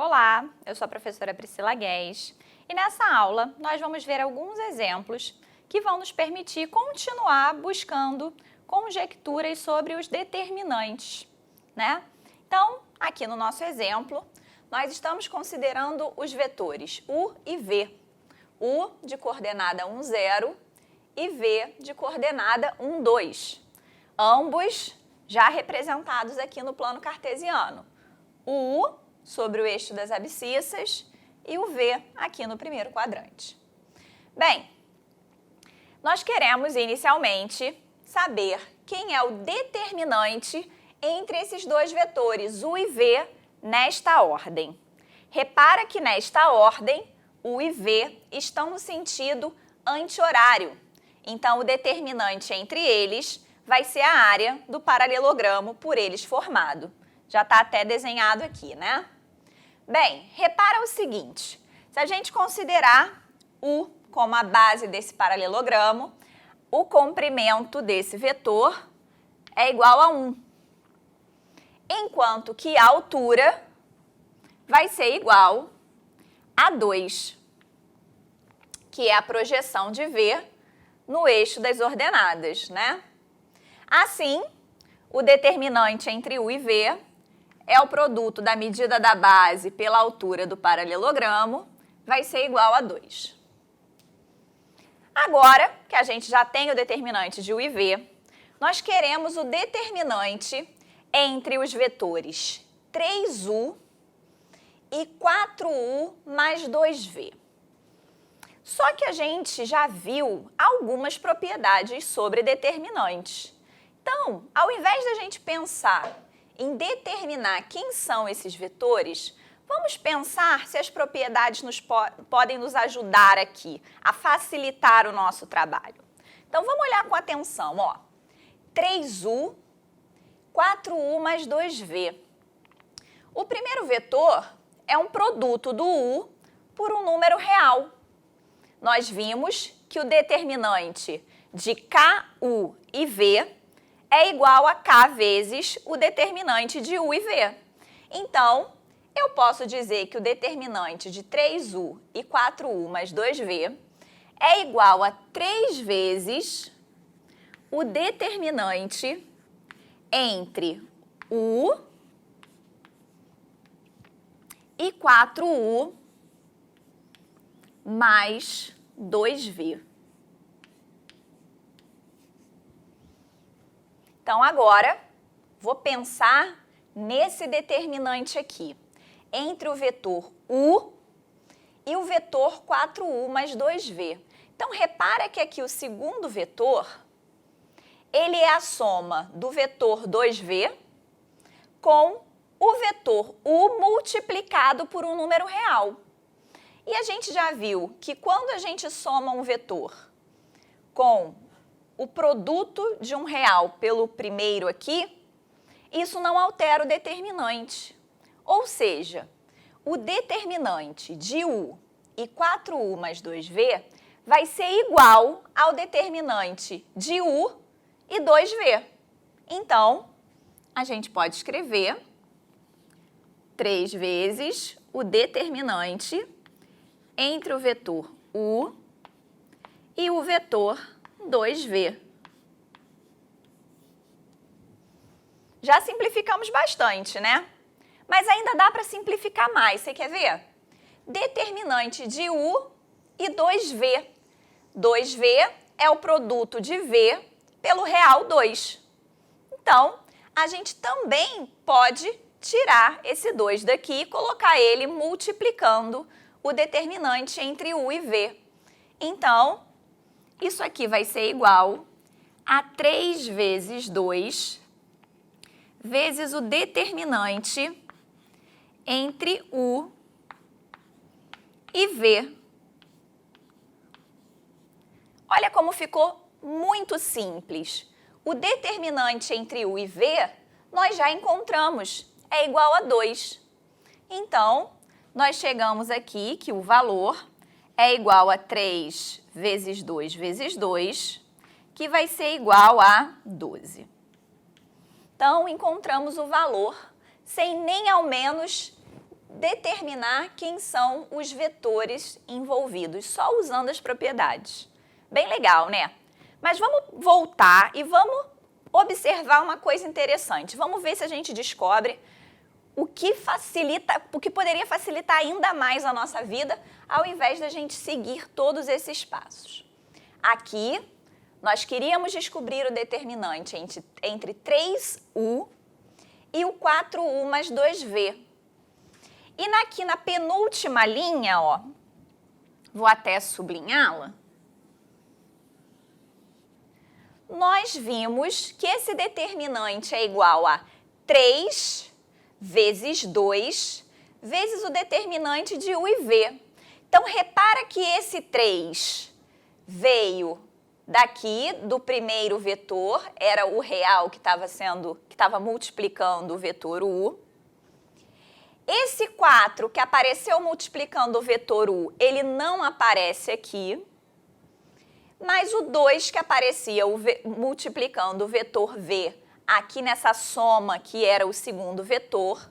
Olá, eu sou a professora Priscila Guedes e nessa aula nós vamos ver alguns exemplos que vão nos permitir continuar buscando conjecturas sobre os determinantes, né? Então, aqui no nosso exemplo, nós estamos considerando os vetores U e V. U de coordenada 1, 0 e V de coordenada 1, 2. Ambos já representados aqui no plano cartesiano. O U sobre o eixo das abscissas e o V aqui no primeiro quadrante. Bem, nós queremos inicialmente saber quem é o determinante entre esses dois vetores, U e V, nesta ordem. Repara que nesta ordem, U e V estão no sentido anti-horário. Então, o determinante entre eles vai ser a área do paralelogramo por eles formado. Já está até desenhado aqui, né? Bem, repara o seguinte, se a gente considerar U como a base desse paralelogramo, o comprimento desse vetor é igual a 1, enquanto que a altura vai ser igual a 2, que é a projeção de V no eixo das ordenadas, né? Assim, o determinante entre U e V é o produto da medida da base pela altura do paralelogramo, vai ser igual a 2. Agora que a gente já tem o determinante de U e V, nós queremos o determinante entre os vetores 3U e 4U mais 2V. Só que a gente já viu algumas propriedades sobre determinantes. Então, ao invés da gente pensar em determinar quem são esses vetores, vamos pensar se as propriedades podem nos ajudar aqui a facilitar o nosso trabalho. Então, vamos olhar com atenção, ó. 3U, 4U mais 2V. O primeiro vetor é um produto do U por um número real. Nós vimos que o determinante de KU e V é igual a K vezes o determinante de U e V. Então, eu posso dizer que o determinante de 3U e 4U mais 2V é igual a 3 vezes o determinante entre U e 4U mais 2V. Então, agora, vou pensar nesse determinante aqui, entre o vetor U e o vetor 4U mais 2V. Então, repara que aqui o segundo vetor, ele é a soma do vetor 2V com o vetor U multiplicado por um número real. E a gente já viu que quando a gente soma um vetor com o produto de um real pelo primeiro aqui, isso não altera o determinante. Ou seja, o determinante de U e 4U mais 2V vai ser igual ao determinante de U e 2V. Então, a gente pode escrever 3 vezes o determinante entre o vetor U e o vetor 2V. Já simplificamos bastante, né? Mas ainda dá para simplificar mais. Você quer ver? Determinante de U e 2V. 2V é o produto de V pelo real 2. Então, a gente também pode tirar esse 2 daqui e colocar ele multiplicando o determinante entre U e V. Então, isso aqui vai ser igual a 3 vezes 2 vezes o determinante entre U e V. Olha como ficou muito simples. O determinante entre U e V nós já encontramos, é igual a 2. Então, nós chegamos aqui que o valor é igual a 3 vezes 2 vezes 2, que vai ser igual a 12. Então, encontramos o valor sem nem ao menos determinar quem são os vetores envolvidos, só usando as propriedades. Bem legal, né? Mas vamos voltar e vamos observar uma coisa interessante. Vamos ver se a gente descobre o que poderia facilitar ainda mais a nossa vida, ao invés da gente seguir todos esses passos. Aqui, nós queríamos descobrir o determinante entre 3U e o 4U mais 2V. E aqui na penúltima linha, ó, vou até sublinhá-la, nós vimos que esse determinante é igual a 3 vezes 2 vezes o determinante de U e V. Então, repara que esse 3 veio daqui do primeiro vetor, era o real que estava multiplicando o vetor U. Esse 4 que apareceu multiplicando o vetor U, ele não aparece aqui. Mas o 2 que aparecia multiplicando o vetor V aqui nessa soma que era o segundo vetor,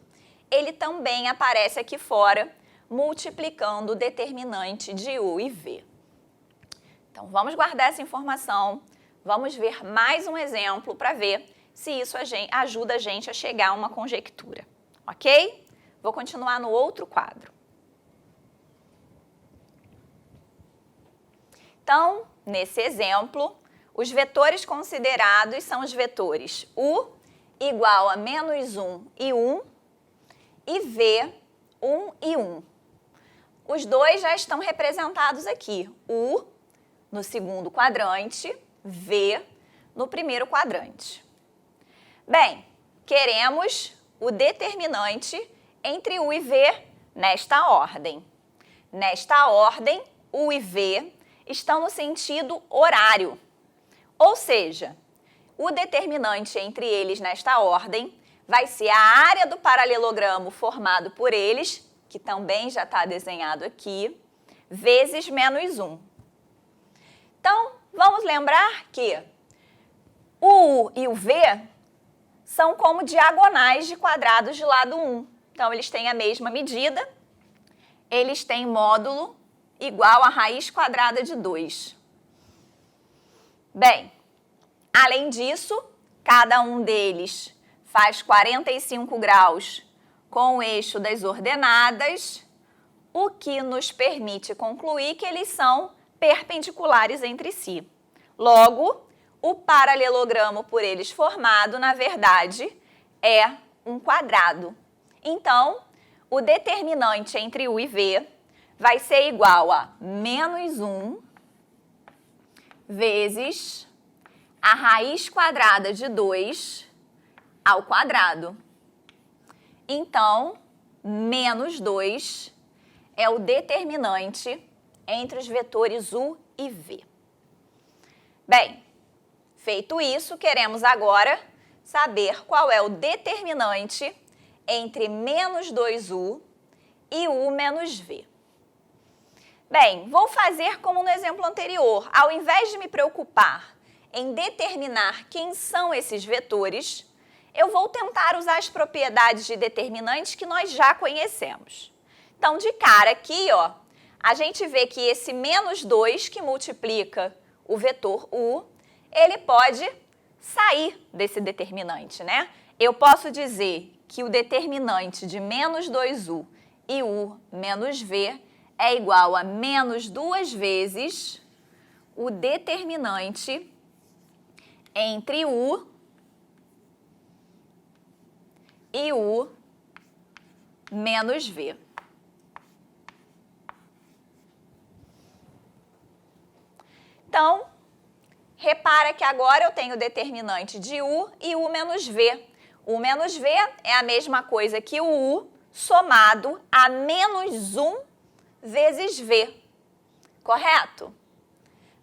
ele também aparece aqui fora multiplicando o determinante de U e V. Então, vamos guardar essa informação, vamos ver mais um exemplo para ver se isso ajuda a gente a chegar a uma conjectura, ok? Vou continuar no outro quadro. Então, nesse exemplo, os vetores considerados são os vetores U igual a menos 1 e 1 e V, 1 e 1. Os dois já estão representados aqui, U no segundo quadrante, V no primeiro quadrante. Bem, queremos o determinante entre U e V nesta ordem. Nesta ordem, U e V estão no sentido horário, ou seja, o determinante entre eles nesta ordem vai ser a área do paralelogramo formado por eles, que também já está desenhado aqui, vezes menos 1. Então, vamos lembrar que o U e o V são como diagonais de quadrados de lado 1. Então, eles têm a mesma medida, eles têm módulo igual a raiz quadrada de 2. Bem, além disso, cada um deles faz 45 graus com o eixo das ordenadas, o que nos permite concluir que eles são perpendiculares entre si. Logo, o paralelogramo por eles formado, na verdade, é um quadrado. Então, o determinante entre U e V vai ser igual a menos 1 vezes a raiz quadrada de 2 ao quadrado. Então, menos 2 é o determinante entre os vetores U e V. Bem, feito isso, queremos agora saber qual é o determinante entre menos 2U e U menos V. Bem, vou fazer como no exemplo anterior. Ao invés de me preocupar em determinar quem são esses vetores, eu vou tentar usar as propriedades de determinantes que nós já conhecemos. Então, de cara aqui, ó, a gente vê que esse menos 2 que multiplica o vetor U, ele pode sair desse determinante, né? Eu posso dizer que o determinante de menos 2U e U menos V é igual a menos 2 vezes o determinante entre U e U menos V. Então, repara que agora eu tenho o determinante de U e U menos V. U menos V é a mesma coisa que o U somado a menos 1 vezes V, correto?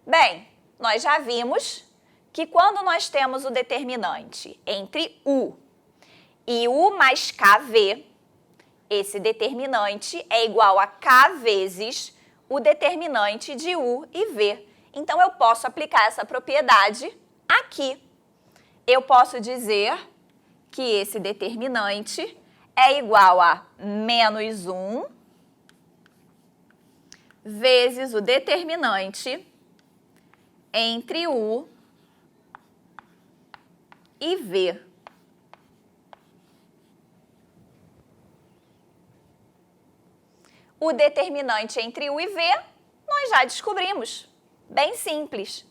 Bem, nós já vimos que quando nós temos o determinante entre U e U mais KV, esse determinante é igual a K vezes o determinante de U e V. Então, eu posso aplicar essa propriedade aqui. Eu posso dizer que esse determinante é igual a menos 1 vezes o determinante entre U e V. O determinante entre U e V, nós já descobrimos. Bem simples.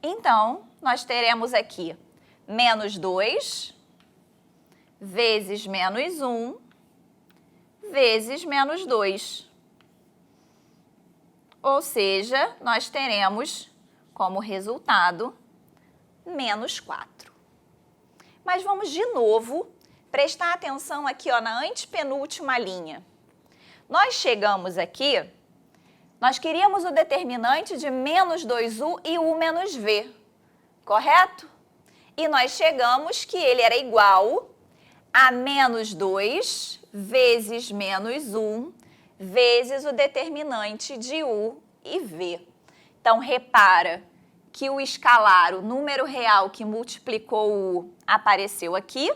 Então, nós teremos aqui menos 2 vezes menos 1 vezes menos 2. Ou seja, nós teremos como resultado menos 4. Mas vamos de novo prestar atenção aqui ó, na antepenúltima linha. Nós chegamos aqui, nós queríamos o determinante de menos 2U e U menos V, correto? E nós chegamos que ele era igual a menos 2 vezes menos 1 vezes o determinante de U e V. Então, repara que o escalar, o número real que multiplicou o U, apareceu aqui.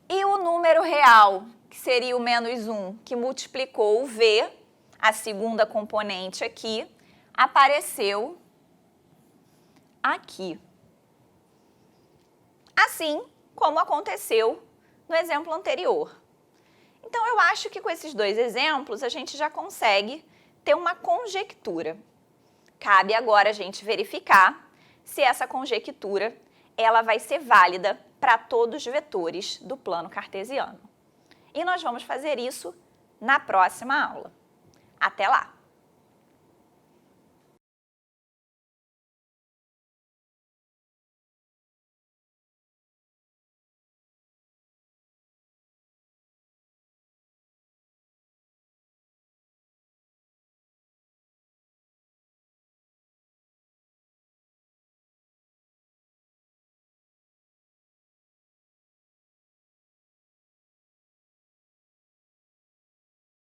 E o número real, que seria o menos 1, que multiplicou o V, a segunda componente aqui, apareceu aqui. Assim como aconteceu no exemplo anterior. Então, eu acho que com esses dois exemplos, a gente já consegue ter uma conjectura. Cabe agora a gente verificar se essa conjectura ela vai ser válida para todos os vetores do plano cartesiano. E nós vamos fazer isso na próxima aula. Até lá!